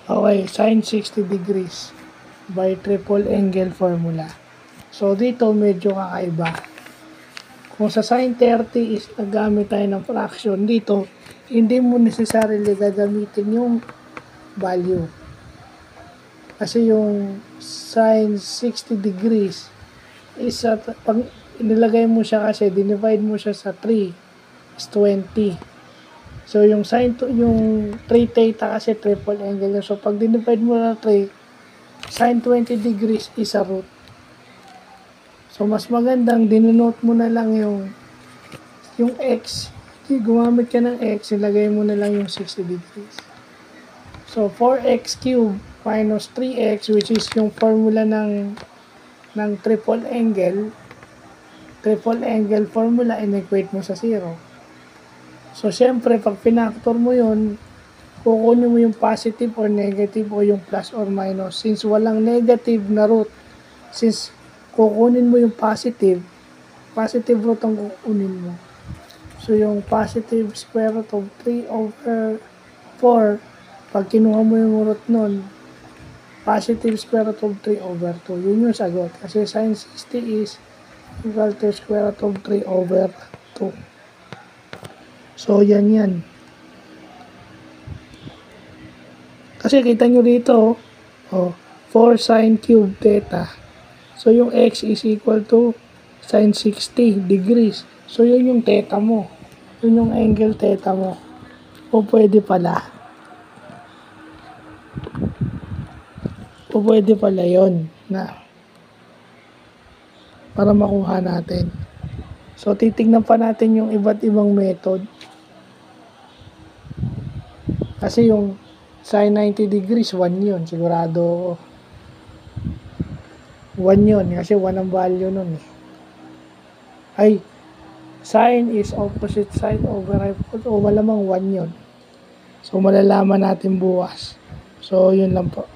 Okay, sin 60 degrees by triple angle formula. So, dito medyo kakaiba. Kung sa sin 30 is nagamit tayo ng fraction, dito, hindi mo necessarily gagamitin yung value. Kasi yung sin 60 degrees is pag inilagay mo siya kasi, dinivide mo siya sa 3 is 20. So, yung yung 3 theta kasi triple angle. So, pag dinivide mo na 3, sin 20 degrees is a root. So, mas magandang dinonote mo na lang yung x. Gumamit ka ng x, ilagay mo na lang yung 60 degrees. So, 4x cubed minus 3x, which is yung formula ng triple angle formula, in-equate mo sa 0. So, syempre, pag pinactor mo yun, kukunin mo yung positive or negative o yung plus or minus. Since walang negative na root, since kukunin mo yung positive root ang kukunin mo. So, yung positive square root of 3 over 4, pag kinuha mo yung root nun, positive square root of 3 over 2. Yun yung sagot. Kasi sin 60 is equal to square root of 3 over 2. So, yan. Kasi kita nyo dito, 4 sin cube theta. So, yung x is equal to sin 60 degrees. So, yun yung theta mo. Yun yung angle theta mo. O pwede pala yun na para makuha natin. So, titignan pa natin yung iba't ibang method. Kasi yung sin 90 degrees, 1 yun. Sigurado 1 yun. Kasi 1 ang value nun eh. Ay, sin is opposite side over hypotenuse. O malamang 1 yun. So, malalaman natin bukas. So, yun lang po.